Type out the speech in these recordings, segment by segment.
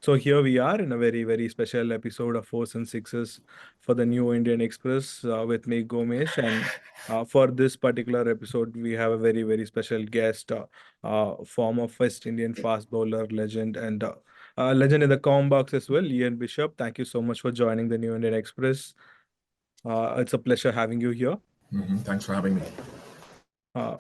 So here we are in a very, very special episode of Fours and Sixes for the New Indian Express with me, Gomesh. And for this particular episode, we have a very, very special guest, former West Indian fast bowler legend and legend in the com box as well, Ian Bishop. Thank you so much for joining the New Indian Express. It's a pleasure having you here. Thanks for having me. Uh,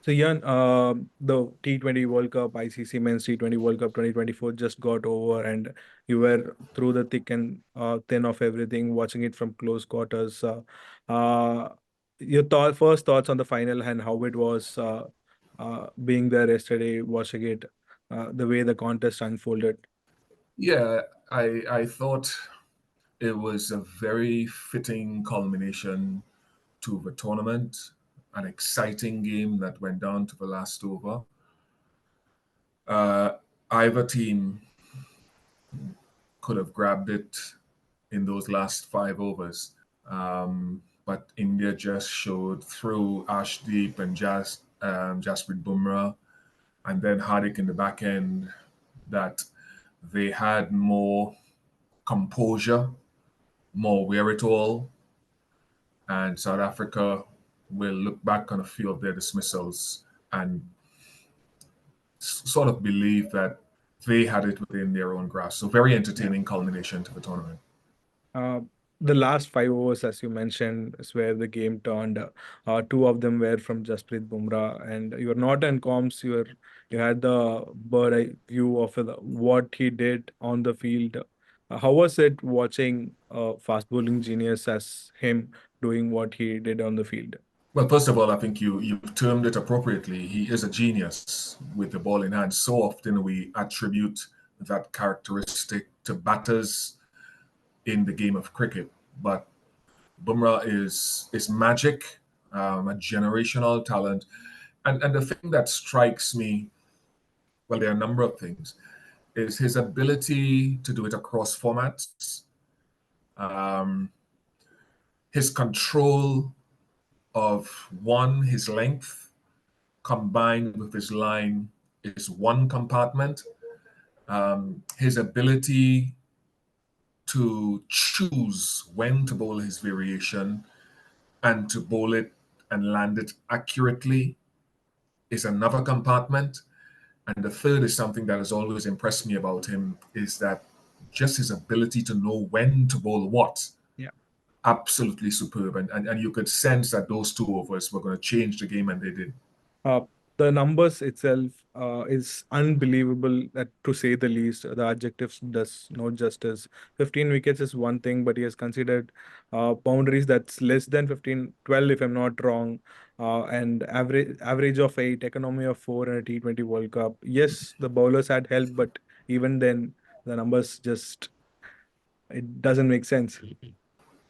So, Jan, the T20 World Cup, ICC Men's T20 World Cup 2024 just got over, and you were through the thick and thin of everything, watching it from close quarters. Uh, your first thoughts on the final and how it was being there yesterday, watching it, the way the contest unfolded. Yeah, I thought it was a very fitting culmination to the tournament, an exciting game that went down to the last over. Uh, Either team could have grabbed it in those last 5 overs, but India just showed through Ashdeep and Jasprit Bumrah, and then Hardik in the back end that they had more composure, more wherewithal, and South Africa will look back on a few of their dismissals and sort of believe that they had it within their own grasp. So very entertaining culmination to the tournament. Uh, the last 5 overs, as you mentioned, is where the game turned. Two of them were from Jasprit Bumrah, and you were not in comms. You had the bird eye view of what he did on the field. How was it watching a fast bowling genius as him doing what he did on the field? Well, first of all, I think you've termed it appropriately. He is a genius with the ball in hand. So often we attribute that characteristic to batters in the game of cricket, but Bumrah is magic, a generational talent, and the thing that strikes me, well, there are a number of things, is his ability to do it across formats, um, his control of his length combined with his line is one compartment. His ability to choose when to bowl his variation and to bowl it and land it accurately is another compartment. And the third is something that has always impressed me about him is that just his ability to know when to bowl what. Yeah. Absolutely superb. And you could sense that those 2 overs were going to change the game, and they did. Uh, the numbers itself is unbelievable, to say the least. The adjectives does no justice. 15 wickets is one thing, but he has considered boundaries that's less than 15, 12 if I'm not wrong, and average of 8, economy of 4 in a T20 World Cup. Yes, the bowlers had help, but even then, the numbers just it doesn't make sense.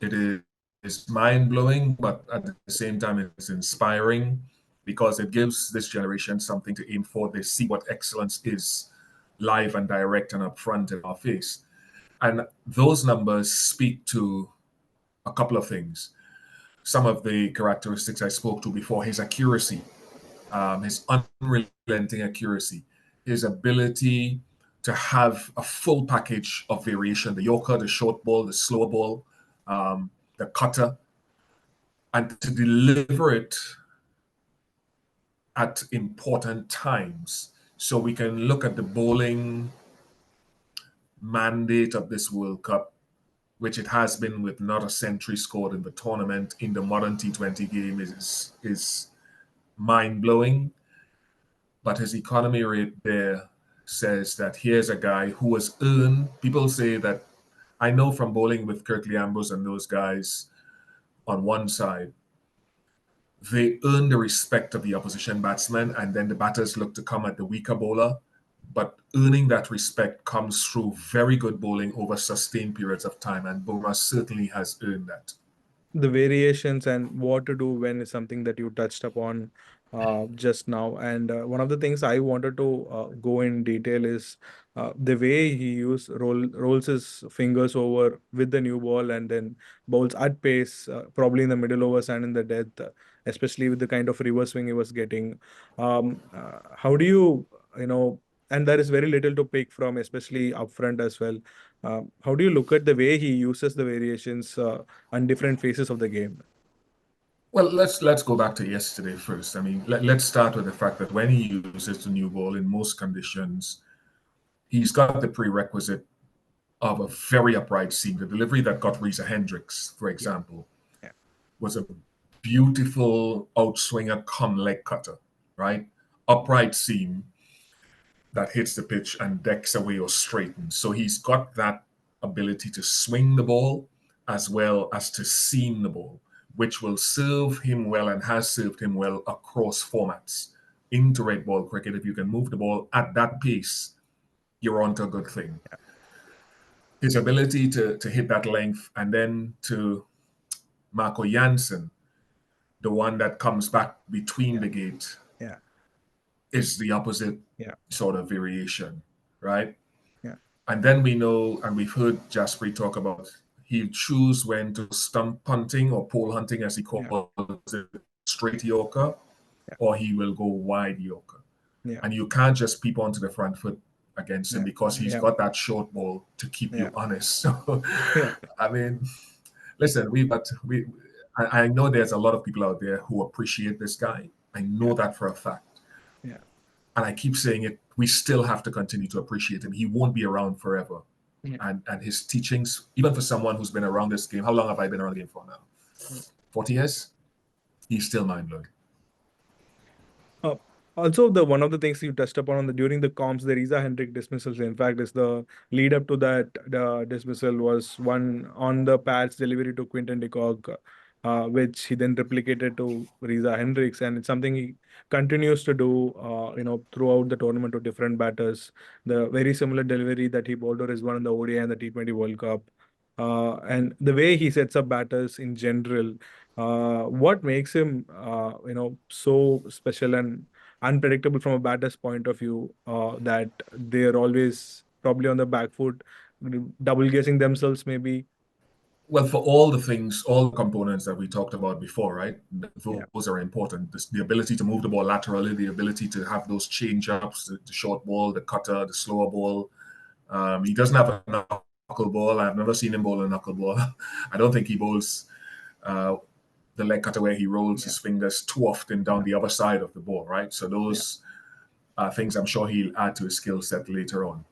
It is mind blowing, but at the same time, it's inspiring because it gives this generation something to aim for. They see what excellence is live and direct and upfront in our face. And those numbers speak to a couple of things. Some of the characteristics I spoke to before, his accuracy, his unrelenting accuracy, his ability to have a full package of variation, the Yorker, the short ball, the slow ball, the cutter, and to deliver it at important times. So we can look at the bowling mandate of this World Cup, which it has been with not a century scored in the tournament in the modern T20 game, is mind blowing. But his economy rate there says that here's a guy who has earned. People say that I know from bowling with Kirkley Ambrose and those guys on one side, they earn the respect of the opposition batsman, and then the batters look to come at the weaker bowler. But earning that respect comes through very good bowling over sustained periods of time, and Bumrah certainly has earned that. The variations and what to do when is something that you touched upon just now. And one of the things I wanted to go in detail is the way he rolls his fingers over with the new ball and then bowls at pace, probably in the middle overs and in the death, especially with the kind of reverse swing he was getting. How do you, you know, and there is very little to pick from, especially upfront as well. How do you look at the way he uses the variations on different phases of the game? Well, let's go back to yesterday first. I mean, let's start with the fact that when he uses the new ball in most conditions, he's got the prerequisite of a very upright seam. The delivery that got Reza Hendricks, for Yeah, example, yeah, was a beautiful outswinger come leg cutter, right? Upright seam that hits the pitch and decks away or straightens. So he's got that ability to swing the ball as well as to seam the ball, which will serve him well and has served him well across formats. Into red ball cricket, if you can move the ball at that pace, you're onto a good thing. His ability to hit that length and then to Marco Jansen, the one that comes back between yeah, the gate, yeah, is the opposite yeah, sort of variation, right? yeah, And then we know, and we've heard Jasprit talk about, he'll choose when to stump punting or pole hunting, as he yeah, calls it, straight Yorker, yeah, or he will go wide Yorker. yeah, And you can't just peep onto the front foot against him yeah, because he's yeah, got that short ball to keep yeah, you honest. So, yeah, I mean, listen, I know there's a lot of people out there who appreciate this guy. I know yeah, that for a fact. yeah, And I keep saying it, we still have to continue to appreciate him. He won't be around forever. yeah, And his teachings, even for someone who's been around this game, how long have I been around the game for now? yeah. 40 years? He's still mind blowing. Uh, Also, the one of the things you touched upon during the comps, the Riza Hendrik dismissals. In fact, is the lead up to that. The dismissal was one on the pads delivery to Quinton de Kock, which he then replicated to Riza Hendricks, and it's something he continues to do. Throughout the tournament to different batters. The very similar delivery that he bowled is one in the ODI and the T20 World Cup, and the way he sets up batters in general. What makes him, so special and unpredictable from a batter's point of view, that they're always probably on the back foot, double guessing themselves maybe. Well, for all the things, all the components that we talked about before, right? Yeah, Those are important. The ability to move the ball laterally, the ability to have those change ups, the short ball, the cutter, the slower ball. He doesn't have a knuckle ball. I've never seen him bowl a knuckle ball. I don't think he bowls uh, the leg cutter where he rolls yeah, his fingers too often down yeah, the other side of the ball, right? So yeah, those are things I'm sure he'll add to his skill set later on.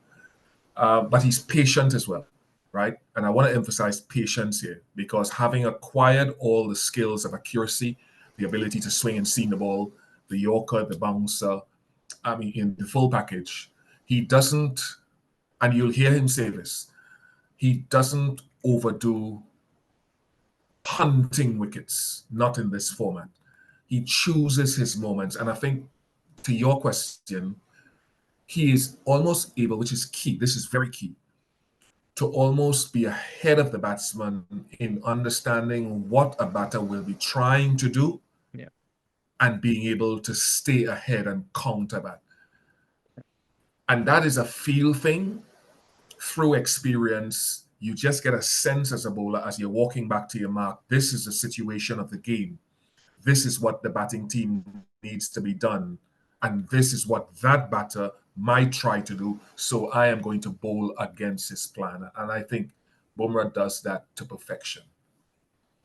But he's patient as well, right? And I want to emphasize patience here because having acquired all the skills of accuracy, the ability to swing and seam the ball, the Yorker, the bouncer, I mean, in the full package, he doesn't, and you'll hear him say this, he doesn't overdo punting wickets, not in this format. He chooses his moments. And I think to your question, he is almost able, which is key, this is very key, to almost be ahead of the batsman in understanding what a batter will be trying to do yeah, and being able to stay ahead and counter that. And that is a feel thing through experience. You just get a sense as a bowler as you're walking back to your mark. This is the situation of the game. This is what the batting team needs to be done. And this is what that batter might try to do. So I am going to bowl against his plan. And I think Bumrah does that to perfection.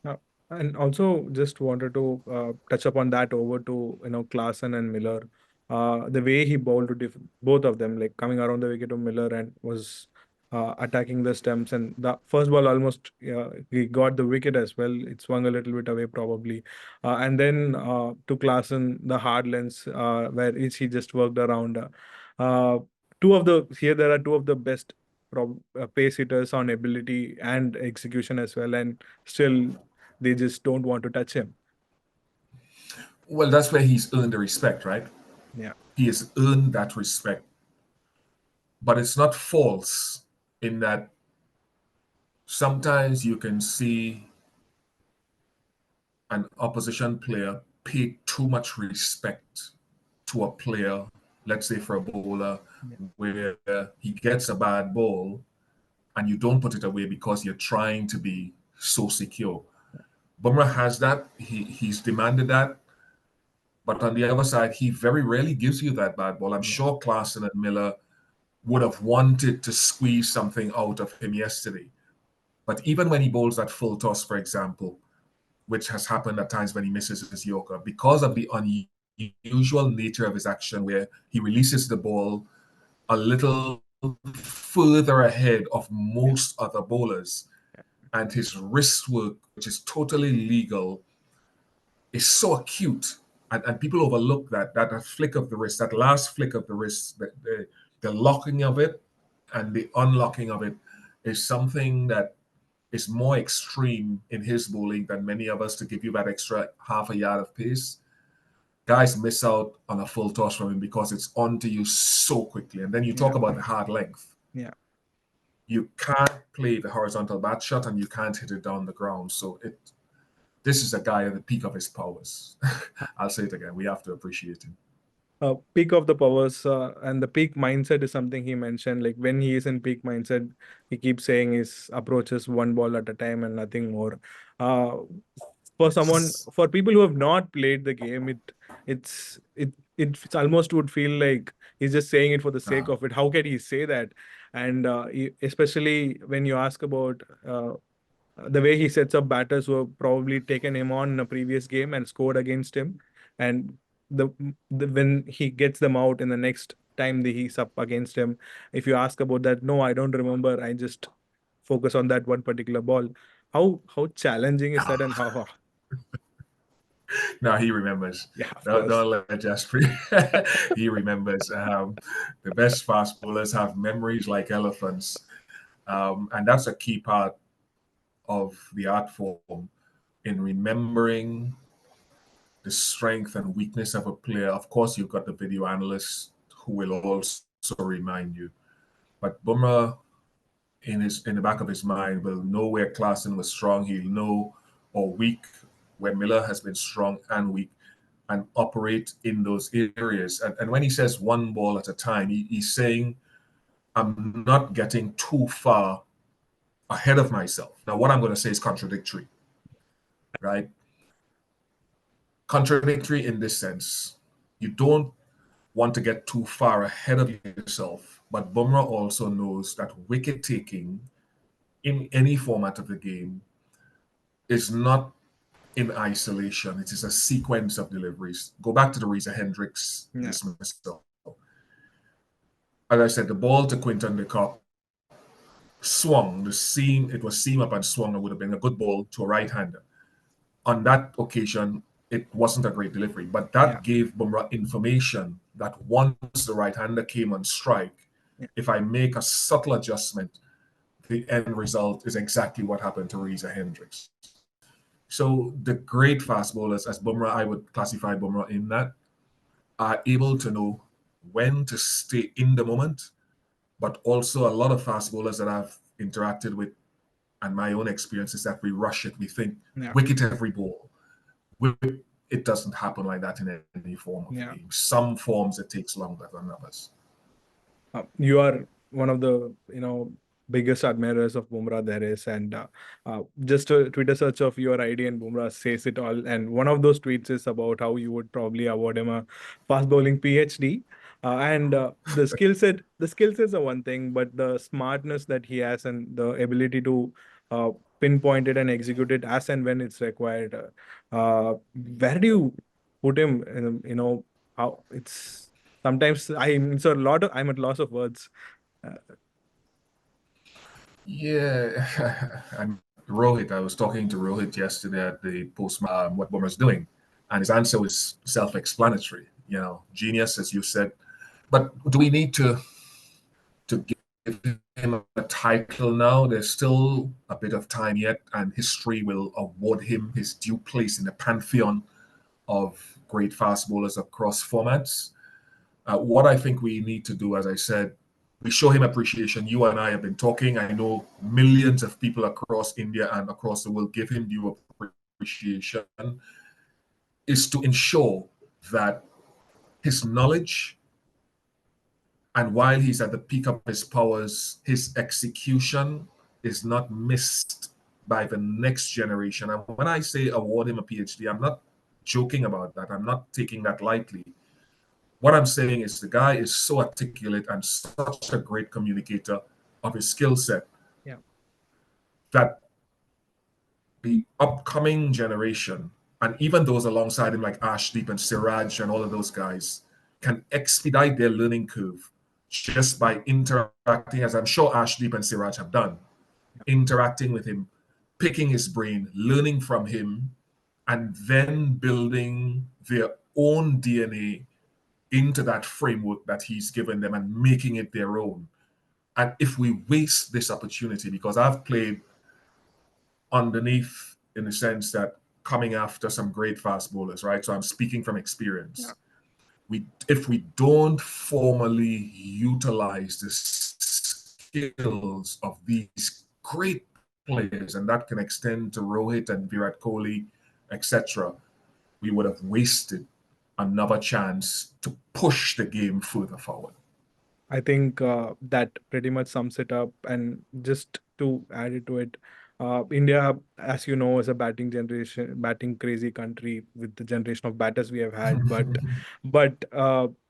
Uh, and also just wanted to touch upon that over to Klaasen and Miller. The way he bowled to both of them, like coming around the wicket to Miller and was attacking the stumps, and the first ball almost he got the wicket as well. It swung a little bit away probably, and then to Klaasen the hard lens where he just worked around. Uh, Two of the here there are two of the best pace hitters on ability and execution as well, and still they just don't want to touch him. Well, that's where he's earned the respect, right? Yeah, He has earned that respect. But it's not false in that sometimes you can see an opposition player pay too much respect to a player, let's say for a bowler, yeah, where he gets a bad ball and you don't put it away because you're trying to be so secure. Bumrah has that. He's demanded that. But on the other side, he very rarely gives you that bad ball. I'm yeah, sure Klaasen and Miller would have wanted to squeeze something out of him yesterday. But even when he bowls that full toss, for example, which has happened at times when he misses his Yorker, because of the unusual nature of his action, where he releases the ball a little further ahead of most other bowlers, and his wrist work, which is totally legal, is so acute. And people overlook that flick of the wrist, that last flick of the wrist, the locking of it and the unlocking of it is something that is more extreme in his bowling than many of us to give you that extra half a yard of pace. Guys miss out on a full toss from him because it's onto you so quickly. And then you talk about the hard length. Yeah. You can't play the horizontal bat shot and you can't hit it down the ground. So this is a guy at the peak of his powers. I'll say it again. We have to appreciate him. Peak of the powers and the peak mindset is something he mentioned. Like when he is in peak mindset, he keeps saying his approaches one ball at a time and nothing more. Uh, for people who have not played the game, it's almost would feel like he's just saying it for the sake of it. How can he say that? And especially when you ask about the way he sets up batters who have probably taken him on in a previous game and scored against him, and when he gets them out in the next time he's up against him, if you ask about that, no, I don't remember. I just focus on that one particular ball. How challenging is that, and how? No, he remembers. Yeah, of course. Don't let Jasprit. He remembers. The best fast bowlers have memories like elephants, and that's a key part of the art form in remembering the strength and weakness of a player. Of course, you've got the video analyst who will also remind you, but Bumrah, in the back of his mind, will know where Klaasen was strong. He'll know, or weak, where Miller has been strong and weak, and operate in those areas. And when he says one ball at a time, he's saying, I'm not getting too far ahead of myself. Now, what I'm going to say is contradictory, right? Contradictory in this sense. You don't want to get too far ahead of yourself, but Bumrah also knows that wicket taking in any format of the game is not in isolation. It is a sequence of deliveries. Go back to the Reza Hendricks dismissal. As I said, the ball to Quinton de Kock swung. It was seam up and swung. It would have been a good ball to a right-hander. On that occasion, it wasn't a great delivery, but that gave Bumrah information that once the right-hander came on strike, if I make a subtle adjustment, the end result is exactly what happened to Reza Hendricks. So the great fast bowlers, as Bumrah, I would classify Bumrah in that, are able to know when to stay in the moment, but also a lot of fast bowlers that I've interacted with and my own experience is that we rush it. We think wicket every ball. It doesn't happen like that in any form of game. Some forms it takes longer than others. You are one of the biggest admirers of Bumrah there is, and just a Twitter search of your ID and Bumrah says it all. And one of those tweets is about how you would probably award him a fast bowling PhD. The skill sets are one thing, but the smartness that he has and the ability to pinpoint it and execute it as and when it's required. Where do you put him? How it's sometimes I'm at loss of words. Yeah, and Rohit, I was talking to Rohit yesterday at the post what Bumrah's doing, and his answer was self-explanatory. Genius, as you said. But do we need to give him a title now? There's still a bit of time yet, and history will award him his due place in the pantheon of great fast bowlers across formats. What I think we need to do, as I said, we show him appreciation. You and I have been talking. I know millions of people across India and across the world give him due appreciation, is to ensure that his knowledge, and while he's at the peak of his powers, his execution is not missed by the next generation. And when I say award him a PhD, I'm not joking about that. I'm not taking that lightly. What I'm saying is the guy is so articulate and such a great communicator of his skill set Yeah. that the upcoming generation, and even those alongside him like Ashdeep and Siraj and all of those guys, can expedite their learning curve just by interacting, as I'm sure Ashdeep and Siraj have done, interacting with him, picking his brain, learning from him, and then building their own DNA into that framework that he's given them and making it their own. And if we waste this opportunity, because I've played underneath in the sense that coming after some great fast bowlers, right? So I'm speaking from Yeah. experience. If we don't formally utilize the skills of these great players, and that can extend to Rohit and Virat Kohli, etc., we would have wasted another chance to push the game further forward. I think that pretty much sums it up. And just to add it to it, India, as you know, is a batting crazy country with the generation of batters we have had. But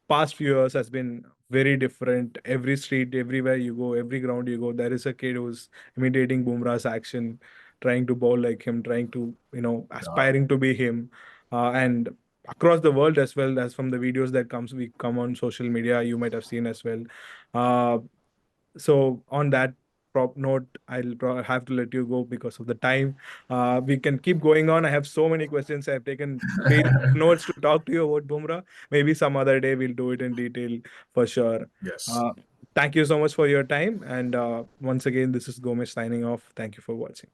past few years has been very different. Every street, everywhere you go, every ground you go, there is a kid who's imitating Bumrah's action, trying to bowl like him, trying to, Yeah. aspiring to be him. And across the world as well, as from the videos that we come on social media, you might have seen as well. uh, so on that prop note, have to let you go because of the time. We can keep going on. I have so many questions. I've taken pages of notes to talk to you about Bumrah. Maybe some other day we'll do it in detail for sure. Yes. uh, Thank you so much for your time, and once again, this is Gomesh signing off. Thank you for watching.